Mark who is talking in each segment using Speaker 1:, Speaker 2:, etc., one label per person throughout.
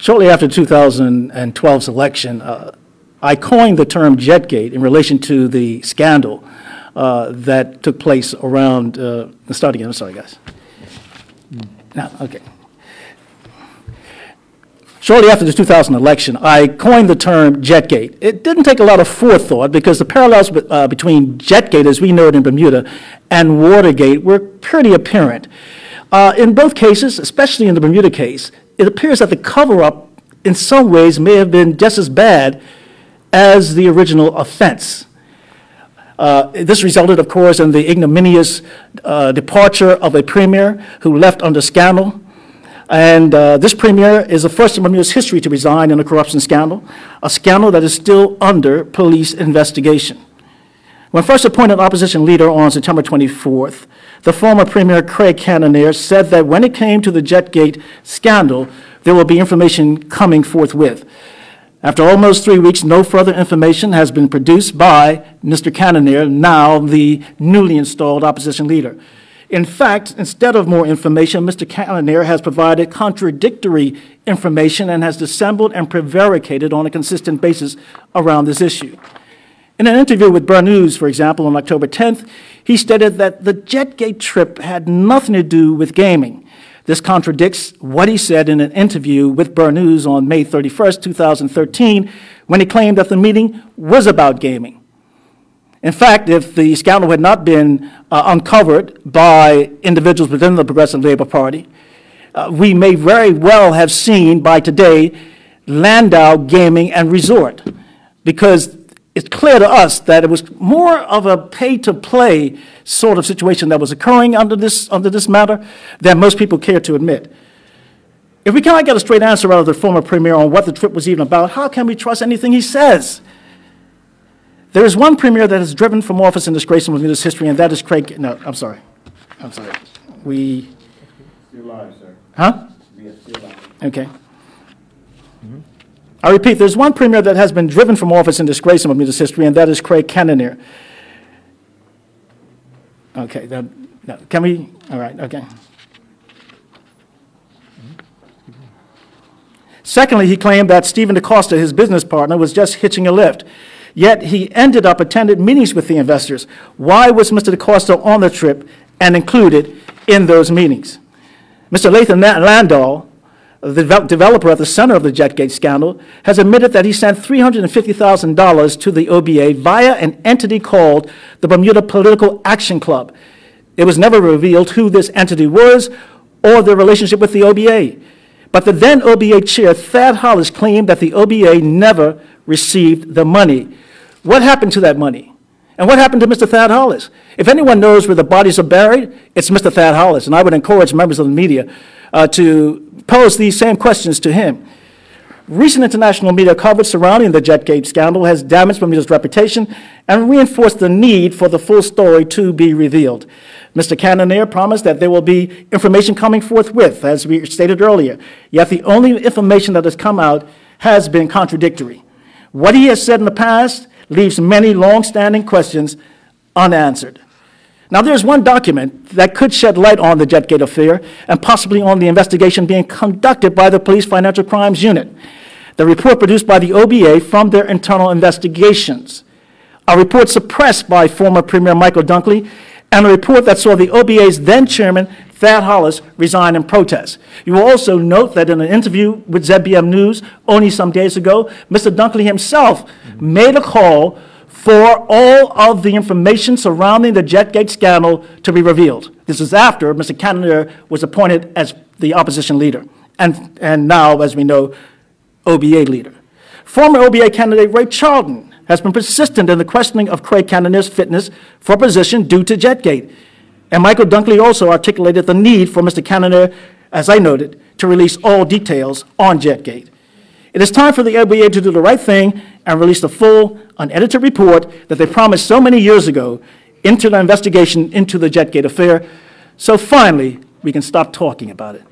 Speaker 1: Shortly after 2012's election, I coined the term JetGate in relation to the scandal that took place around, let's start again, I'm sorry, guys. No, okay. Shortly after the 2000 election, I coined the term JetGate. It didn't take a lot of forethought because the parallels between JetGate, as we know it in Bermuda, and Watergate were pretty apparent. In both cases, especially in the Bermuda case, it appears that the cover-up in some ways may have been just as bad as the original offense. This resulted, of course, in the ignominious departure of a premier who left under scandal. And this premier is the first in Bermuda's history to resign in a corruption scandal, a scandal that is still under police investigation. When first appointed opposition leader on September 24th, the former Premier Craig Cananeer said that when it came to the JetGate scandal, there will be information coming forthwith. After almost 3 weeks, no further information has been produced by Mr. Cananeer, now the newly installed opposition leader. In fact, instead of more information, Mr. Cananeer has provided contradictory information and has dissembled and prevaricated on a consistent basis around this issue. In an interview with Bermuda, for example, on October 10th, he stated that the JetGate trip had nothing to do with gaming. This contradicts what he said in an interview with Bermuda on May 31st, 2013, when he claimed that the meeting was about gaming. In fact, if the scandal had not been uncovered by individuals within the Progressive Labor Party, we may very well have seen by today Landau Gaming and Resort, because it's clear to us that it was more of a pay-to-play sort of situation that was occurring under this matter than most people care to admit. If we cannot get a straight answer out of the former premier on what the trip was even about, how can we trust anything he says? There is one premier that is driven from office in disgrace in Bermuda's history, and that is Craig. No, I'm sorry. I'm sorry. We.
Speaker 2: Still live, sir.
Speaker 1: Huh?
Speaker 2: We are still live.
Speaker 1: Okay. Mm-hmm. I repeat, there's one premier that has been driven from office in disgrace in Bermuda's history, and that is Craig Cananeer. Okay. No, can we? All right. Okay. Secondly, he claimed that Stephen DaCosta, his business partner, was just hitching a lift. Yet he ended up attending meetings with the investors. Why was Mr. DaCosta on the trip and included in those meetings? Mr. Lathan Landau, the developer at the center of the JetGate scandal, has admitted that he sent $350,000 to the OBA via an entity called the Bermuda Political Action Club. It was never revealed who this entity was or their relationship with the OBA. But the then OBA chair, Thad Hollis, claimed that the OBA never received the money. What happened to that money? And what happened to Mr. Thad Hollis? If anyone knows where the bodies are buried, it's Mr. Thad Hollis, and I would encourage members of the media to pose these same questions to him. Recent international media coverage surrounding the JetGate scandal has damaged Bermuda's reputation and reinforced the need for the full story to be revealed. Mr. Cananeer promised that there will be information coming forthwith, as we stated earlier, yet the only information that has come out has been contradictory. What he has said in the past leaves many long-standing questions unanswered. Now, there's one document that could shed light on the JetGate affair and possibly on the investigation being conducted by the Police Financial Crimes Unit. The report produced by the OBA from their internal investigations. A report suppressed by former Premier Michael Dunkley, and a report that saw the OBA's then chairman, Thad Hollis, resign in protest. You will also note that in an interview with ZBM News only some days ago, Mr. Dunkley himself made a call for all of the information surrounding the JetGate scandal to be revealed. This is after Mr. Cananeer was appointed as the opposition leader, and now, as we know, OBA leader. Former OBA candidate Ray Charlton has been persistent in the questioning of Craig Cananeer's fitness for a position due to JetGate. And Michael Dunkley also articulated the need for Mr. Cananeer, as I noted, to release all details on JetGate. It is time for the OBA to do the right thing and release the full, unedited report that they promised so many years ago into the investigation into the JetGate affair, so finally we can stop talking about it.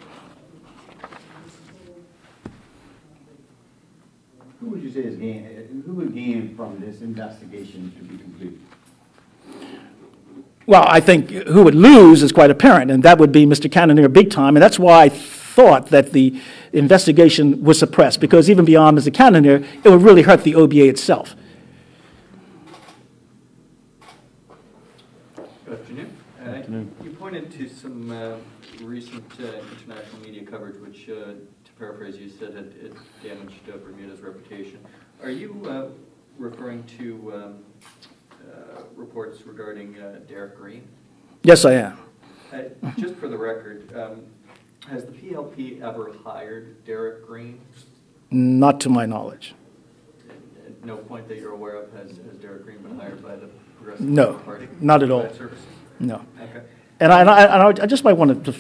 Speaker 2: Who would you say is gain? Who would gain from this investigation to be completed?
Speaker 1: Well, I think who would lose is quite apparent, and that would be Mr. Cananeer big time, and that's why I thought that the investigation was suppressed, because even beyond Mr. Cannonier, it would really hurt the OBA itself.
Speaker 3: Good afternoon. You pointed to some recent international media coverage, which, to paraphrase you, said it damaged Bermuda's reputation. Are you referring to reports regarding Derek Green?
Speaker 1: Yes, I am.
Speaker 3: Just for the record, has the PLP ever hired Derek Green?
Speaker 1: Not to my knowledge.
Speaker 3: At no point that you're aware of has Derek Green been hired by the Progressive Party?
Speaker 1: No, not at all. No.
Speaker 3: Okay.
Speaker 1: And I just might want to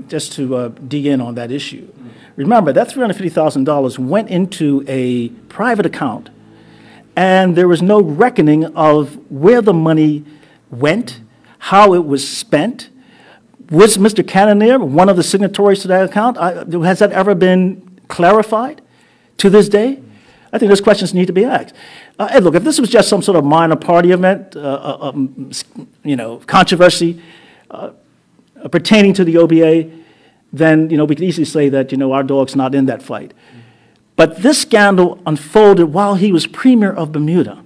Speaker 1: just to dig in on that issue. Remember, that $350,000 went into a private account, and there was no reckoning of where the money went, how it was spent. Was Mr. Cannonier one of the signatories to that account? Has that ever been clarified to this day? I think those questions need to be asked. And look, if this was just some sort of minor party event, controversy pertaining to the OBA, then, we could easily say that, our dog's not in that fight. But this scandal unfolded while he was Premier of Bermuda.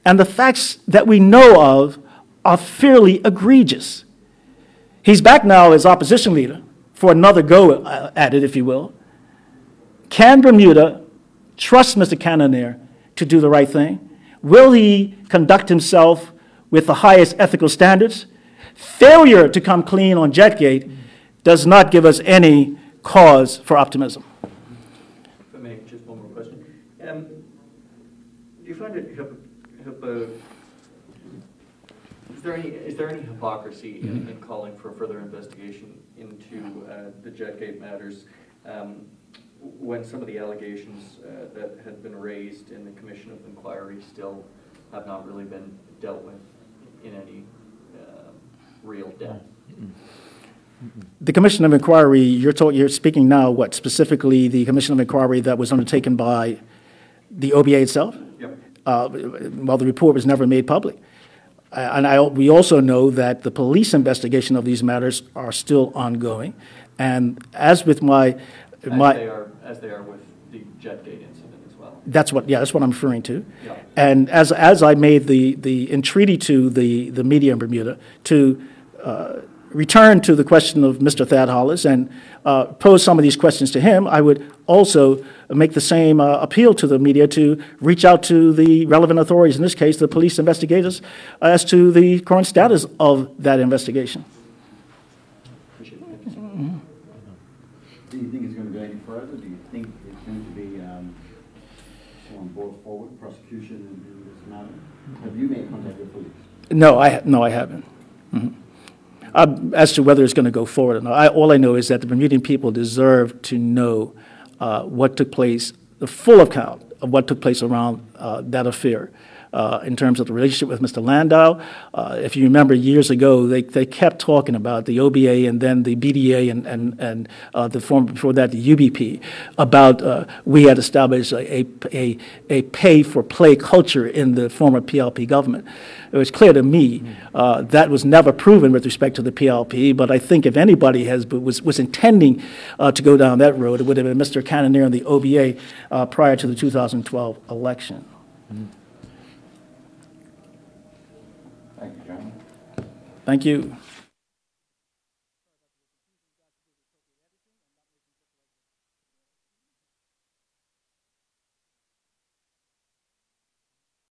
Speaker 1: And the facts that we know of are fairly egregious. He's back now as opposition leader for another go at it, if you will. Can Bermuda trust Mr. Cannonier to do the right thing? Will he conduct himself with the highest ethical standards? Failure to come clean on JetGate does not give us any cause for optimism.
Speaker 3: If I may, just one more question. Do you find it is there any hypocrisy in calling for further investigation into the JetGate matters when some of the allegations that had been raised in the Commission of Inquiry still have not really been dealt with in any real depth?
Speaker 1: The Commission of Inquiry, you're speaking now, what, specifically the Commission of Inquiry that was undertaken by the OBA itself?
Speaker 3: Yep.
Speaker 1: Well, the report was never made public. We also know that the police investigation of these matters are still ongoing. And as with as they are with the JetGate incident as well. That's what I'm referring to. Yeah. And as I made the entreaty to the media in Bermuda to return to the question of Mr. Thad Hollis and pose some of these questions to him, I would also make the same appeal to the media to reach out to the relevant authorities, in this case the police investigators, as to the current status of that investigation.
Speaker 2: Appreciate it. Do you think it's going to go any further? Do you think it's going to be someone brought forward, prosecution in this matter? Have you made contact with police? No,
Speaker 1: I haven't. As to whether it's going to go forward or not, all I know is that the Bermudian people deserve to know what took place, the full account of what took place around that affair. In terms of the relationship with Mr. Landau. If you remember years ago, they kept talking about the OBA and then the BDA and the form before that, the UBP, about we had established a pay-for-play culture in the former PLP government. It was clear to me that was never proven with respect to the PLP, but I think if anybody was intending to go down that road, it would have been Mr. Cannonier and the OBA prior to the 2012 election.
Speaker 2: Thank you, John.
Speaker 1: Thank you.